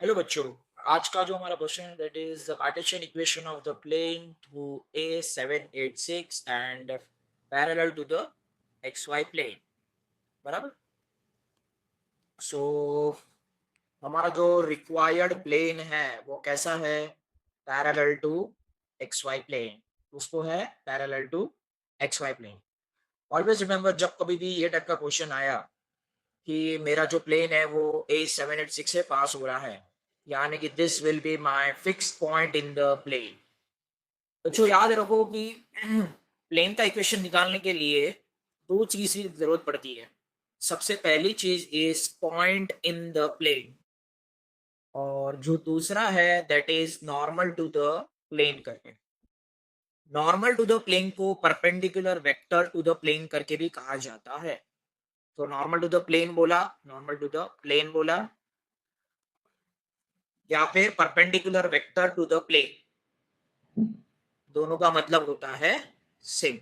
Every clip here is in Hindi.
हेलो बच्चों। आज का जो हमारा क्वेश्चन है that is the Cartesian equation of the plane through A786 and parallel to the XY plane. बराबर। सो हमारा जो रिक्वायर्ड प्लेन है वो कैसा है? Parallel to XY plane. उसको है parallel to XY plane. Always remember, जब कभी भी ये टाइप का क्वेश्चन आया कि मेरा जो प्लेन है वो A786 से पास हो रहा है, यानी कि this will be my fix point in the plane. तो जो याद रखो कि प्लेन का इक्वेशन निकालने के लिए दो चीज की जरूरत पड़ती है। सबसे पहली चीज is point in the plane, और जो दूसरा है that is normal to the plane करके। नॉर्मल टू द प्लेन को perpendicular vector to the plane करके भी कहा जाता है। तो नॉर्मल टू द प्लेन बोला, नॉर्मल टू द प्लेन बोला, या फिर perpendicular vector to the plane, दोनों का मतलब होता है सेम।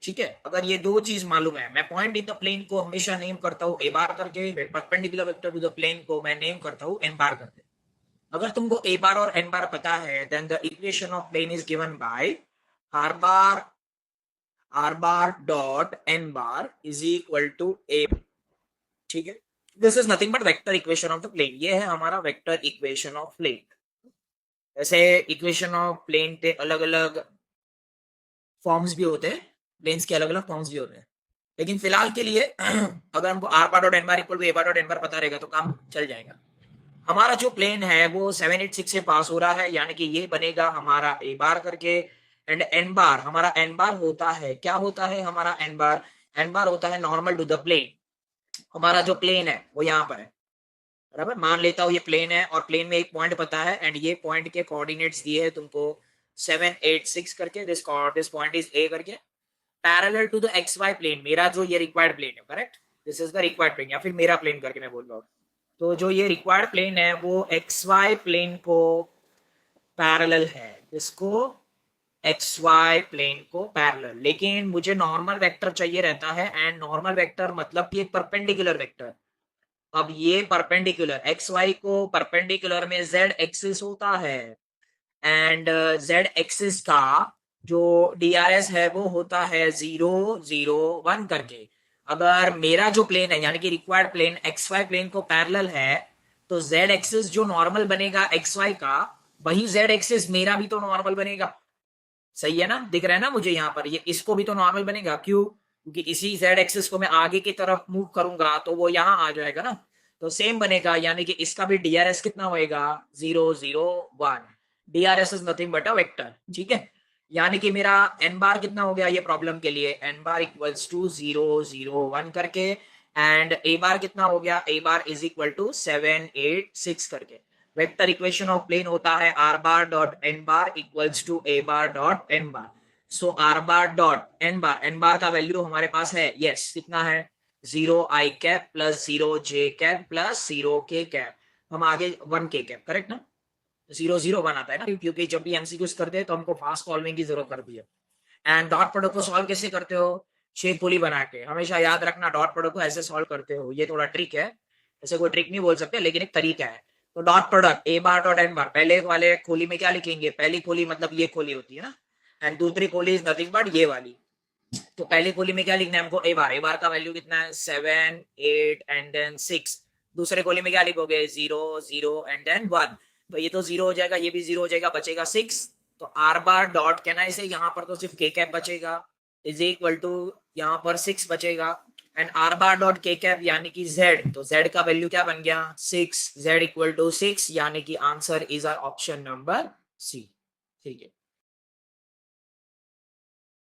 ठीक है, अगर ये दो चीज मालूम है, मैं पॉइंट इन द प्लेन को हमेशा नेम करता हूँ ए बार करके, perpendicular vector to the plane को मैं नेम करता हूँ एन बार करके। अगर तुमको ए बार और एन बार पता है then the equation of plane is given by r bar dot n bar is equal to a. ठीक है, this is nothing but vector equation of the plane. ये है हमारा वेक्टर इक्वेशन ऑफ प्लेन। ऐसे इक्वेशन ऑफ प्लेन के अलग अलग फॉर्म्स भी होते हैं, प्लेन्स के अलग अलग फॉर्म्स भी होते हैं, लेकिन फिलहाल के लिए अगर हमको r bar dot n bar equal to a bar dot n bar पता रहेगा तो काम चल जाएगा। हमारा जो प्लेन है वो 786 से पास हो रहा है, यानी कि ये बनेगा हमारा ए बार करके। एंड एन बार, हमारा एन बार होता है, क्या होता है हमारा एन बार? एन बार होता है नॉर्मल टू द प्लेन। हमारा जो प्लेन है वो यहाँ पर है। बराबर, मान लेता हूँ ये प्लेन है और प्लेन में एक पॉइंट पता है एंड ये पॉइंट के कोऑर्डिनेट्स दिए हैं तुमको 786 करके, दिस पॉइंट इज ए करके, parallel to the X Y plane. मेरा जो ये रिक्वायर्ड प्लेन है, correct, this is the required plane, या फिर मेरा प्लेन करके मैं बोल रहा हूँ। तो जो ये रिक्वायर्ड प्लेन है वो एक्स वाई प्लेन को पैरेलल है, जिसको एक्स वाई प्लेन को पैरेलल। लेकिन मुझे नॉर्मल वेक्टर चाहिए रहता है, एंड नॉर्मल वेक्टर मतलब कि एक परपेंडिकुलर वेक्टर। अब ये परपेंडिकुलर एक्स वाई को परपेंडिकुलर में जेड एक्सिस होता है, एंड जेड एक्सिस का जो डीआरएस है वो होता है 0 0 1 करके। अगर मेरा जो प्लेन है यानी कि required plane X Y plane को पैरेलल है, तो जेड एक्सिस जो नॉर्मल बनेगा एक्स वाई का, वही जेड एक्सिस मेरा भी तो नॉर्मल बनेगा। सही है ना, दिख रहा है ना मुझे यहाँ पर? ये इसको भी तो नॉर्मल बनेगा, क्यों? क्योंकि इसी जेड एक्सिस को मैं आगे की तरफ मूव करूंगा तो वो यहाँ आ जाएगा ना। तो सेम बनेगा, यानी कि इसका भी डीआरएस कितना होएगा? 0 0 1। DRS is nothing but a vector. ठीक है, यानी कि मेरा एन बार कितना हो गया ये प्रॉब्लम के लिए? एन बार इक्वल्स टू 0 0 1 करके, एंड ए बार कितना हो गया? ए बार इज इक्वल टू 7 8 6 करके। वेक्टर इक्वेशन ऑफ प्लेन होता है r bar dot n bar equals to a bar dot n bar. So r bar dot n bar का वैल्यू हमारे पास है, यस, कितना है? 0 i cap plus 0 j cap plus 0 k cap. हम आगे 1 k कैप, करेक्ट ना? 0 0 1 आता है ना, क्योंकि जब भी एमसीक्यूज करते हैं तो हमको फास्ट सॉल्विंग की जरूरत पड़ती है। एंड डॉट प्रोडक्ट को सॉल्व कैसे करते हो? शेप पुली बना के। हमेशा याद रखना, डॉट प्रोडक्ट को ऐसे सॉल्व करते हो। ये थोड़ा ट्रिक है, ऐसे कोई ट्रिक नहीं बोल सकते लेकिन एक तरीका है। तो dot product a bar dot n bar, पहले वाले खोली में क्या लिखेंगे? पहली खोली मतलब ये खोली होती है ना, एंड दूसरी खोली इज नथिंग बट ये वाली। तो पहली खोली में क्या लिखना है हमको? ए बार का वैल्यू कितना है? 7 8 एंड देन 6। दूसरे खोली में क्या लिखोगे? 0 0 एंड देन 1। तो ये तो 0 हो जाएगा, ये भी 0 हो जाएगा, बचेगा 6। तो आर बार डॉट कहना है इसे, यहाँ पर तो सिर्फ के कैप बचेगा, इज इक्वल टू यहाँ पर 6 बचेगा। एंड आर बार डॉट के कैप यानी कि जेड, तो जेड का वैल्यू क्या बन गया? 6। जेड इक्वल टू 6, यानी कि answer is our option number C. ठीक है।